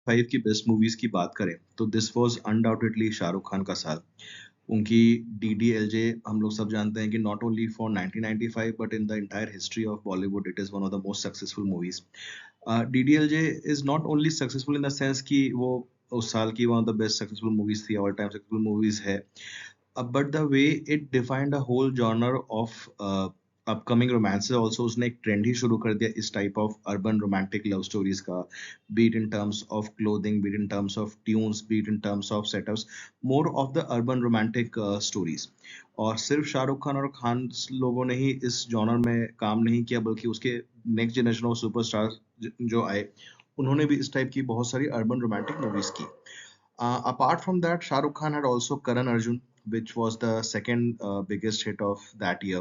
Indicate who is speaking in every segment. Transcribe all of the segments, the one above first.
Speaker 1: Five की best movies की बात करें तो this was undoubtedly Shahrukh Khan का साल। उनकी डीडीएलजे हम लोग सब जानते हैं कि not only for 1995 but in the entire history of Bollywood it is one of the most successful movies. DDLJ is not only successful in the sense कि वो उस साल की one of the best successful movies थी, all time successful movies है, but the way it defined a whole genre of upcoming romances also, उसने एक trend ही शुरू कर दिया इस type of urban romantic love stories का, be it in terms of clothing, be it in terms of tunes, be it in terms of setups, more of the urban romantic stories. और सिर्फ शाहरुख खान और खान लोगों ने ही इस जॉनर में काम नहीं किया, बल्कि उसके नेक्स्ट जनरेशन ऑफ सुपरस्टार जो आए, उन्होंने भी इस टाइप की बहुत सारी अर्बन रोमांटिक मूवीज की। Apart from that, Shah Rukh Khan had also Karan Arjun, which was the second biggest hit of that year,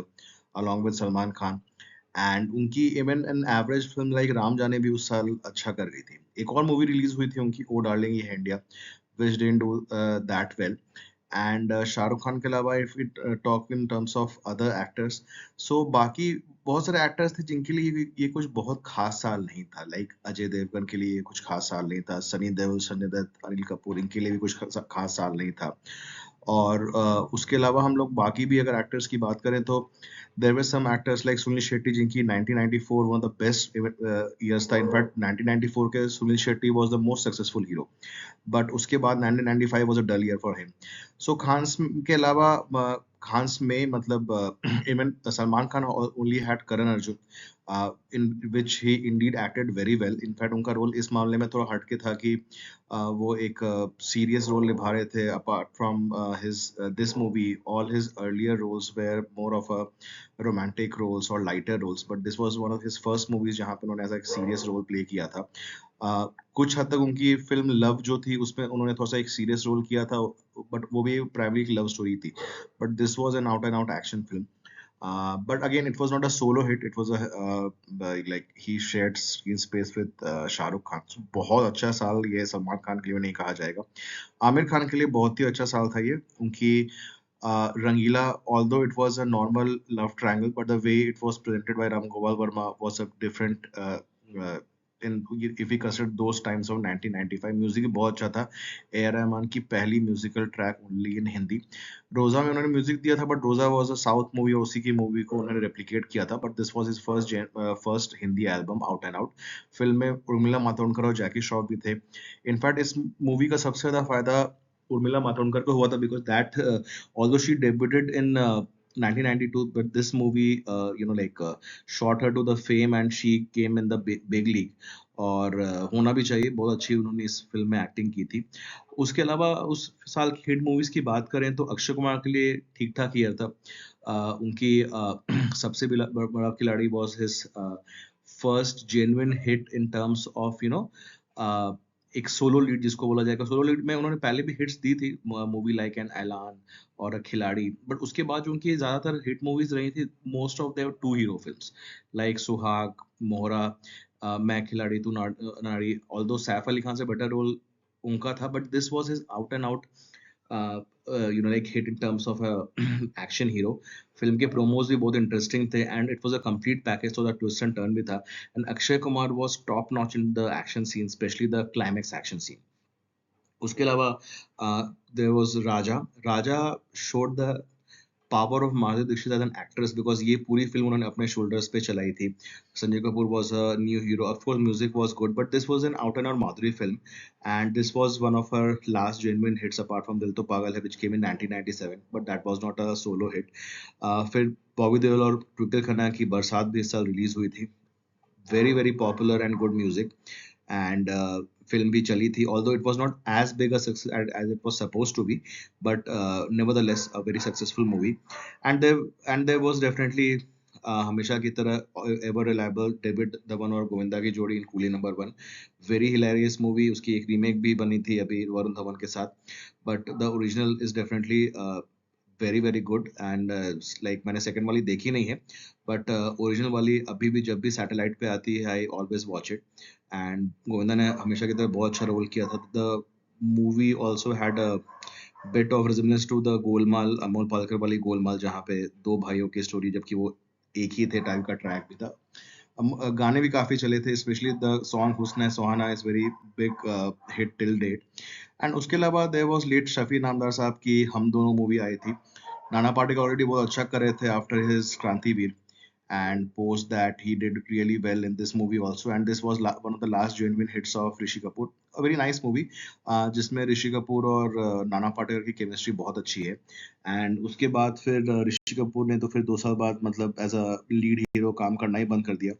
Speaker 1: along with Salman Khan. And उनकी even an average film like Ram जाने भी उस साल अच्छा कर गई थी। एक और मूवी रिलीज हुई थी उनकी, ओ डार्लिंग ये है India, which didn't do that well. And Shahrukh Khan के अलावा if it talk in terms of other actors, so बाकी बहुत सारे एक्टर्स थे जिनके लिए ये कुछ बहुत खास साल नहीं था। लाइक अजय देवगन के लिए ये कुछ खास साल नहीं था, सनी देओल, संजय दत्त, अनिल कपूर, इनके लिए भी कुछ खास साल नहीं था। और उसके अलावा हम लोग बाकी भी अगर एक्टर्स की बात करें तो there were some actors like Suniel Shetty, जिनकी 1994 one of the best years था। इनफैक्ट 1994 के Suniel Shetty was the most successful hero, but उसके बाद 1995 was a dull year for him. So Khans के अलावा खान्स में मतलब even Salman Khan only had Karan Arjun, in which he indeed acted very well. In fact उनका रोल इस मामले में थोड़ा हटके था कि वो एक सीरियस रोल निभा रहे थे। Apart from his this movie, all his earlier roles were more of a romantic roles और lighter roles, but this was one of his first movies जहां पे उन्होंने ऐसा एक सीरियस रोल प्ले किया था। कुछ हद तक उनकी फिल्म लव जो थी उसमें उन्होंने थोड़ा सा एक सीरियस रोल किया था, बट वो भी प्राइमरी एक लव स्टोरी थी। But this was an out and out action film. But again, it was not a solo hit. It was a like he shared screen space with Shah Rukh Khan. So बहुत अच्छा साल ये सलमान खान के लिए नहीं कहा जाएगा। आमिर खान के लिए बहुत ही अच्छा साल था ये। उनकी रंगीला, although it was a normal love triangle, but the way it was presented by Ram Gopal Verma was a different. Uh, in if we consider those times of 1995, music बहुत अच्छा था। ए आर रहमान की पहली musical track only in Hindi. रोजा में उन्होंने music दिया था, बट रोजा वाज अ साउथ मूवी और उसी की मूवी को उन्होंने रेप्लिकेट किया था, but this was his first Hindi album out and out. Film में उर्मिला मातोंडकर और जैकी श्रॉफ भी थे। इनफैक्ट इस मूवी का सबसे ज्यादा फायदा उर्मिला मातोंडकर को हुआ था, because that although she debuted in 1992, but this movie shot her to the fame and she came in the big league। और होना भी चाहिए, बहुत अच्छी उन्होंने इस फिल्म में एक्टिंग की थी। उसके अलावा उस साल की हिट मूवीज की बात करें तो अक्षय कुमार के लिए ठीक ठाक ईयर था। उनकी सबसे बड़ा खिलाड़ी was his first genuine hit in terms of एक सोलो लीड जिसको बोला जाएगा। सोलो लीड में उन्होंने पहले भी हिट्स दी थी, मूवी लाइक एन ऐलान और खिलाड़ी, बट उसके बाद जो उनकी ज्यादातर हिट मूवीज रही थी, most of their two hero films like Suhaag, Mohra, मैं खिलाड़ी तू नाड़ी। ऑल्दो सैफ अली खान से बेटर रोल उनका था, but this was his out and out like hit in terms of action hero. Film के प्रोमोज भी बहुत इंटरेस्टिंग थे and it was a complete package, तो द ट्विस्ट एंड टर्न भी था। And Akshay Kumar was top notch in the action scene, specially the climax action scene. उसके अलावा there was Raja. Raja showed the power of Madhuri Dixit as an actress, because ये पूरी film उन्होंने अपने shoulders पे चलाई थी। Sanjay Kapoor was a new hero, of course music was good, but this was an out and out Madhuri film and this was one of her last genuine hits apart from दिल तो पागल है which came in 1997, but that was not a solo hit. फिर बॉबी देओल और ट्विंकल खन्ना की बरसात भी इस साल रिलीज हुई थी। Very very popular and good music and film भी चली थी, although it was not as big a success as it was supposed to be, but nevertheless a very successful movie। And there was definitely हमेशा की तरह ever reliable David Dhawan और गोविंदा की जोड़ी in Coolie number one. Very hilarious movie, उसकी एक remake भी बनी थी अभी वरुण धवन के साथ, but the original is definitely very very good. And like मैंने सेकंड वाली देखी नहीं है, बट ओरिजिनल वाली अभी भी जब भी सैटेलाइट पे आती है I always watch it. And Govinda ने हमेशा की तरह बहुत अच्छा रोल किया था। The movie also had a bit of resemblance to the Golmaal, Amol Palekar वाली गोलमाल, जहाँ पे दो भाइयों की स्टोरी, जबकि वो एक ही थे, टाइप का ट्रैक भी था। गाने भी काफ़ी चले थे, स्पेशली द सॉन्ग हुस्न है सुहाना is very big hit till date. And उसके अलावा देयर वाज़ लेट शफ़ी नामदार साहब की हम दोनों मूवी आई थी। नाना पाटेकर ऑलरेडी बहुत अच्छा कर रहे थे after his Krantiveer, and post that he did really well in this movie also, and this was one of the last genuine hits of Rishi Kapoor, a very nice movie जिसमें ऋषि कपूर और नाना पाटेकर की chemistry बहुत अच्छी है। एंड उसके बाद फिर ऋषि कपूर ने तो फिर 2 साल बाद मतलब एज अ लीड हीरो काम करना ही बंद कर दिया।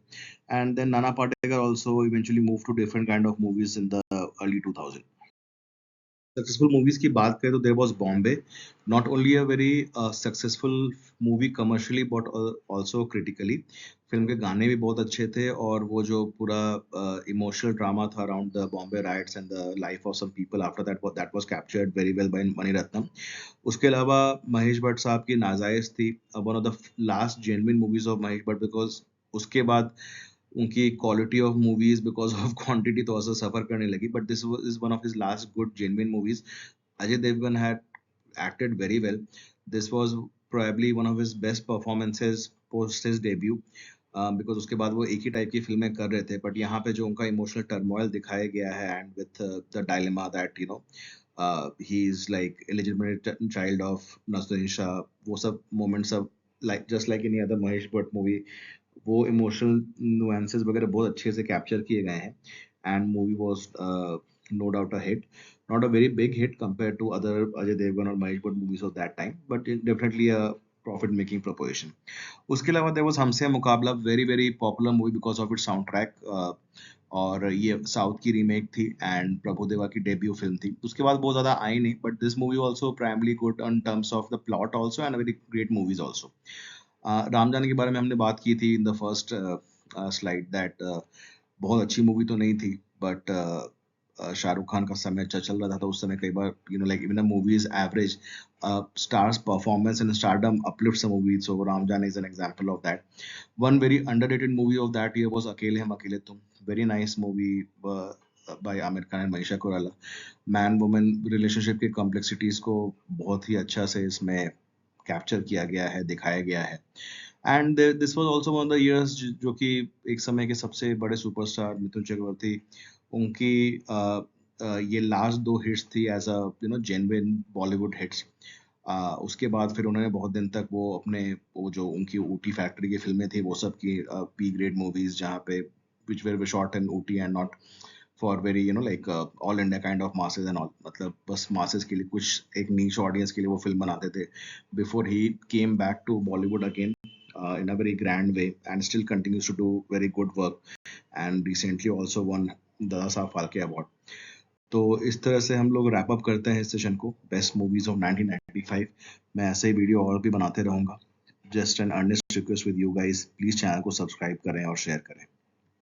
Speaker 1: And then Nana Patekar also eventually move to different kind of movies in the early 2000। Successful movies की बात करें तो there was Bombay, not only a very successful movie commercially but also critically. Film के गाने भी बहुत अच्छे थे और वो जो पूरा इमोशनल ड्रामा था around the Bombay riots and the life of some people after that was captured very well by Mani Ratnam. उसके अलावा महेश भट्ट साहब की नाजायज थी, one of the last genuine movies of Mahesh Bhatt, because उसके बाद उनकी quality of movies because of quantity तो ऐसा सफर करने लगी, but this is one of his last good genuine movies. Ajay Devgan had acted very well. This was probably one of his best performances post his debut, because उसके बाद वो एक ही type की फिल्में कर रहे थे, बट यहाँ पे जो उनका इमोशनल टर्मोइल दिखाया गया है and with the dilemma that he is like illegitimate child of Naseeruddin Shah, वो सब मोमेंट्स सब like just like any other Mahesh Bhatt movie, वो इमोशनल नुएंसेस वगैरह बहुत अच्छे से कैप्चर किए गए हैं। And movie was no doubt a hit, not a very big hit compared to other Ajay Devgan or Mahesh Bhatt movies of that time, but definitely a profit making proposition. उसके अलावा there was हमसे मुकाबला, very very popular movie because of its soundtrack, और ये south की remake थी and Prabhudeva की debut film थी। उसके बाद बहुत ज़्यादा आई नहीं, but this movie also primarily good on terms of the plot also and very great movies also. Ramjaane के बारे में हमने बात की थी in the first slide that बहुत अच्छी मूवी तो नहीं थी, बट शाहरुख खान का समय चल रहा था, तो उस समय कई बार like even a movie is average, stars performance and stardom uplifts a movie, so Ramjan is an example of that. One very underrated movie of that year was Akele Hum Akele Tum, very nice movie by Amir Khan and Manisha Koirala. Man women relationship की complexities को बहुत ही अच्छा से इसमें capture किया गया है, दिखाया गया है। And this was also one of the years जो कि एक समय के सबसे बड़े सुपरस्टार मिथुन चक्रवर्ती, उनकी ये लास्ट 2 हिट्स थी as a genuine Bollywood hits. उसके बाद फिर उन्होंने बहुत दिन तक वो अपने वो जो उनकी ऊटी फैक्ट्री की फिल्में थी वो सब की बी ग्रेड मूवीज, जहाँ पे विच where shot in Ooty and not for very like all India kind of masses and all, मतलब बस मासेस के लिए, कुछ एक नीच ऑडियंस के लिए वो फिल्म बनाते थे before he came back to Bollywood again in a very grand way and still continues to do very good work, and recently also won Dada Saheb Phalke award. तो इस तरह से हम लोग रैप अप करते हैं इस सेशन को, बेस्ट मूवीज ऑफ 1995। मैं ऐसे ही वीडियो और भी बनाते रहूंगा। Just an earnest request with you guys, please channel को सब्सक्राइब करें और शेयर करें।